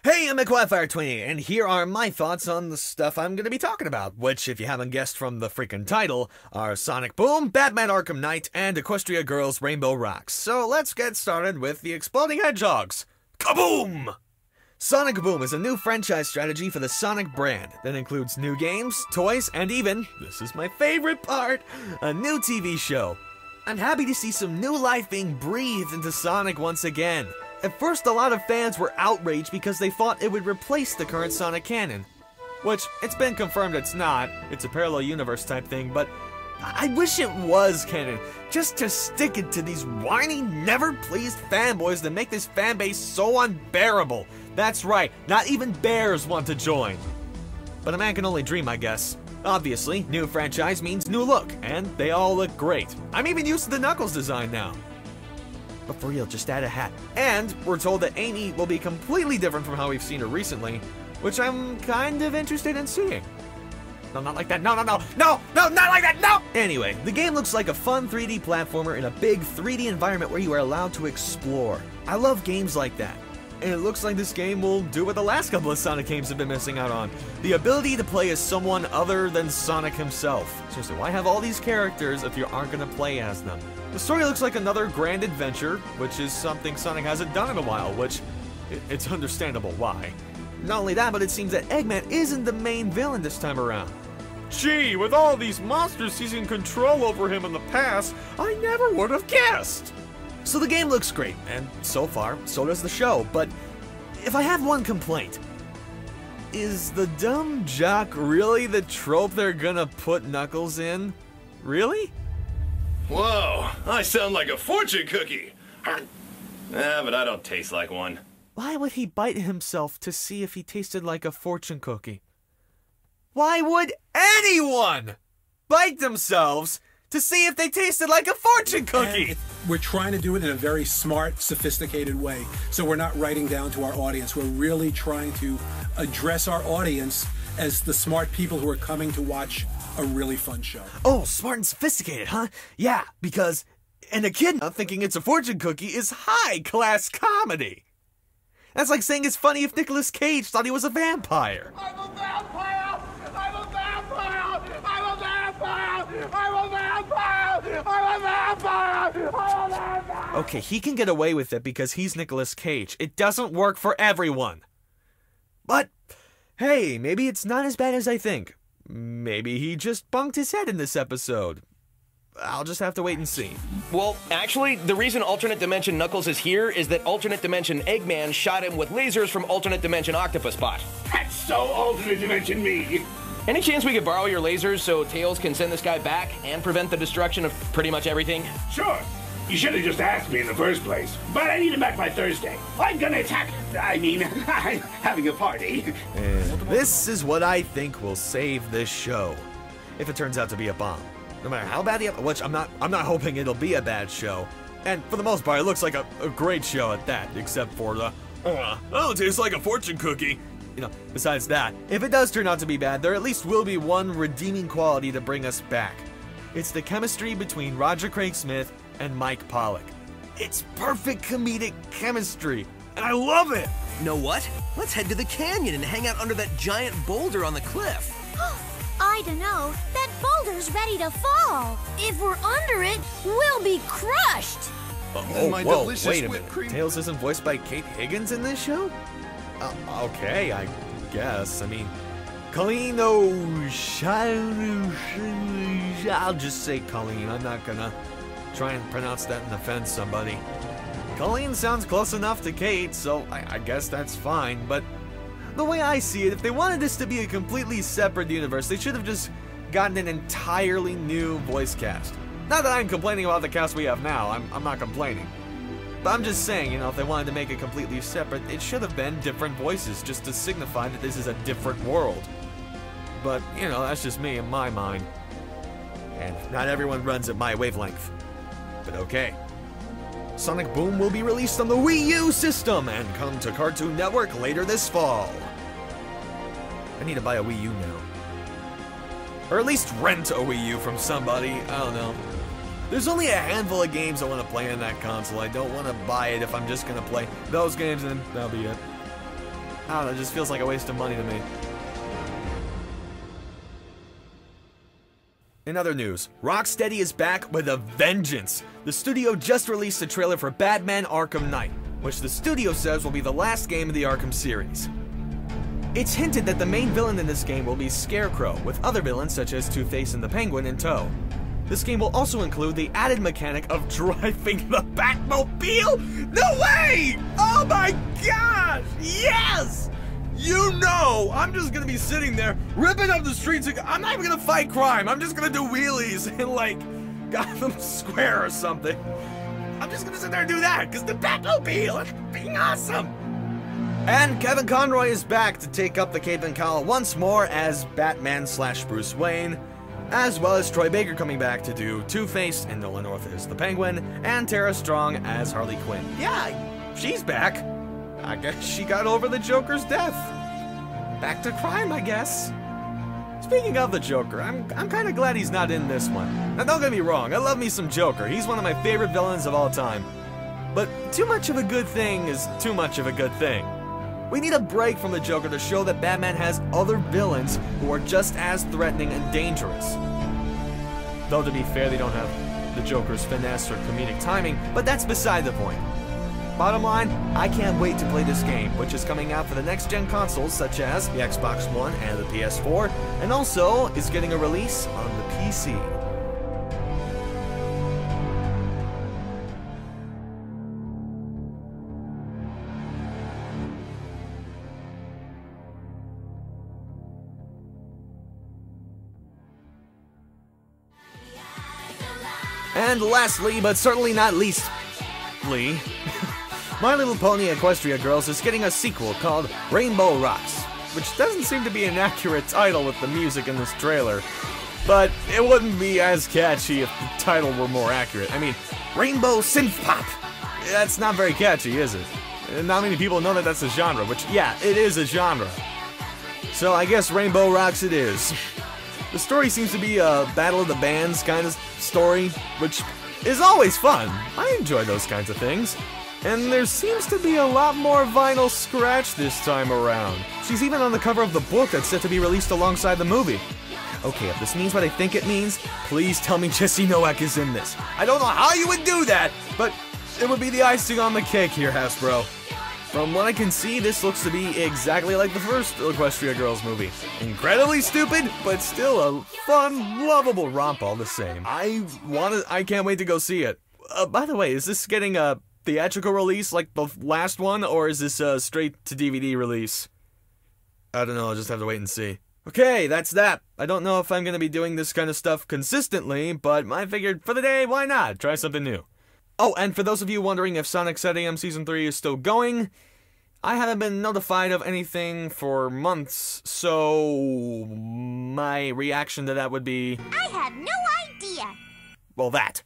Hey, I'm McWildfire20, and here are my thoughts on the stuff I'm going to be talking about, which, if you haven't guessed from the freaking title, are Sonic Boom, Batman Arkham Knight, and Equestria Girls Rainbow Rocks. So let's get started with the Exploding Hedgehogs. Kaboom! Sonic Boom is a new franchise strategy for the Sonic brand that includes new games, toys, and even, this is my favorite part, a new TV show. I'm happy to see some new life being breathed into Sonic once again. At first, a lot of fans were outraged because they thought it would replace the current Sonic canon. Which, it's been confirmed it's not. It's a parallel universe type thing, but I wish it was canon, just to stick it to these whiny, never-pleased fanboys that make this fanbase so unbearable. That's right, not even bears want to join. But a man can only dream, I guess. Obviously, new franchise means new look, and they all look great. I'm even used to the Knuckles design now. But for real, just add a hat. And we're told that Amy will be completely different from how we've seen her recently, which I'm kind of interested in seeing. No, not like that. No, not like that. No! Anyway, the game looks like a fun 3D platformer in a big 3D environment where you are allowed to explore. I love games like that. And it looks like this game will do what the last couple of Sonic games have been missing out on. The ability to play as someone other than Sonic himself. Seriously, why have all these characters if you aren't going to play as them? The story looks like another grand adventure, which is something Sonic hasn't done in a while, which, it's understandable why. Not only that, but it seems that Eggman isn't the main villain this time around. Gee, with all these monsters seizing control over him in the past, I never would have guessed! So the game looks great, and so far, so does the show, but if I have one complaint, is the dumb jock really the trope they're gonna put Knuckles in? Really? Whoa, I sound like a fortune cookie! But I don't taste like one. Why would he bite himself to see if he tasted like a fortune cookie? Why would anyone bite themselves to see if they tasted like a fortune cookie? We're trying to do it in a very smart, sophisticated way. So we're not writing down to our audience. We're really trying to address our audience as the smart people who are coming to watch a really fun show. Oh, smart and sophisticated, huh? Yeah, because, and a kid not thinking it's a fortune cookie is high-class comedy. That's like saying it's funny if Nicolas Cage thought he was a vampire. I'm a vampire! I'm a vampire! I'm a vampire! I'm a vampire! I'm a vampire! I'm a vampire! Okay, he can get away with it because he's Nicolas Cage. It doesn't work for everyone. But, hey, maybe it's not as bad as I think. Maybe he just bunked his head in this episode. I'll just have to wait and see. Well, actually, the reason Alternate Dimension Knuckles is here is that Alternate Dimension Eggman shot him with lasers from Alternate Dimension Octopus Bot. That's so Alternate Dimension me! Any chance we could borrow your lasers so Tails can send this guy back and prevent the destruction of pretty much everything? Sure. You should have just asked me in the first place. But I need him back by Thursday. I'm gonna attack. I'm having a party. And this is what I think will save this show. If it turns out to be a bomb. No matter how bad which I'm not hoping it'll be a bad show. And for the most part, it looks like a great show at that, except for the, oh, it tastes like a fortune cookie. You know, besides that, if it does turn out to be bad, there at least will be one redeeming quality to bring us back. It's the chemistry between Roger Craig Smith and Mike Pollock. It's perfect comedic chemistry, and I love it! Know what? Let's head to the canyon and hang out under that giant boulder on the cliff. I don't know. That boulder's ready to fall. If we're under it, we'll be crushed. Oh, whoa, wait a minute. Tails isn't voiced by Kate Higgins in this show? Okay, I guess. I mean, Colleen I'll just say Colleen. I'm not gonna try and pronounce that and offend somebody. Colleen sounds close enough to Kate, so I guess that's fine, but the way I see it, if they wanted this to be a completely separate universe, they should have just gotten an entirely new voice cast. Not that I'm complaining about the cast we have now, I'm not complaining. But I'm just saying, you know, if they wanted to make it completely separate, it should have been different voices, just to signify that this is a different world. But, you know, that's just me in my mind. And not everyone runs at my wavelength. But okay. Sonic Boom will be released on the Wii U system and come to Cartoon Network later this fall. I need to buy a Wii U now. Or at least rent a Wii U from somebody, I don't know. There's only a handful of games I want to play on that console. I don't want to buy it if I'm just going to play those games and that'll be it. I don't know, it just feels like a waste of money to me. In other news, Rocksteady is back with a vengeance. The studio just released a trailer for Batman Arkham Knight, which the studio says will be the last game of the Arkham series. It's hinted that the main villain in this game will be Scarecrow, with other villains such as Two-Face and the Penguin in tow. This game will also include the added mechanic of driving the Batmobile? No way! Oh my gosh! Yes! You know, I'm just gonna be sitting there, ripping up the streets. I'm not even gonna fight crime. I'm just gonna do wheelies in, like, Gotham Square or something. I'm just gonna sit there and do that, because the Batmobile is being awesome. And Kevin Conroy is back to take up the cape and cowl once more as Batman/Bruce Wayne, as well as Troy Baker coming back to do Two-Face and Nolan North as the Penguin, and Tara Strong as Harley Quinn. Yeah, she's back. I guess she got over the Joker's death. Back to crime, I guess. Speaking of the Joker, I'm kind of glad he's not in this one. Now, don't get me wrong, I love me some Joker. He's one of my favorite villains of all time. But too much of a good thing is too much of a good thing. We need a break from the Joker to show that Batman has other villains who are just as threatening and dangerous. Though to be fair, they don't have the Joker's finesse or comedic timing, but that's beside the point. Bottom line, I can't wait to play this game, which is coming out for the next-gen consoles such as the Xbox One and the PS4, and also is getting a release on the PC. And lastly, but certainly not leastly, My Little Pony Equestria Girls is getting a sequel called Rainbow Rocks, which doesn't seem to be an accurate title with the music in this trailer, but it wouldn't be as catchy if the title were more accurate. I mean, Rainbow Synth Pop! That's not very catchy, is it? Not many people know that that's a genre, which, yeah, it is a genre. So I guess Rainbow Rocks it is. The story seems to be a Battle of the Bands kind of story, which is always fun. I enjoy those kinds of things. And there seems to be a lot more vinyl scratch this time around. She's even on the cover of the book that's set to be released alongside the movie. Okay, if this means what I think it means, please tell me Jesse Nowak is in this. I don't know how you would do that, but it would be the icing on the cake here, Hasbro. From what I can see, this looks to be exactly like the first Equestria Girls movie. Incredibly stupid, but still a fun, lovable romp all the same. I can't wait to go see it. By the way, is this getting a theatrical release like the last one, or is this a straight to DVD release? I don't know, I'll just have to wait and see. Okay, that's that. I don't know if I'm gonna be doing this kind of stuff consistently, but I figured for the day, why not? Try something new. Oh, and for those of you wondering if Sonic Set AM Season 3 is still going, I haven't been notified of anything for months, so my reaction to that would be, I have no idea. well, that.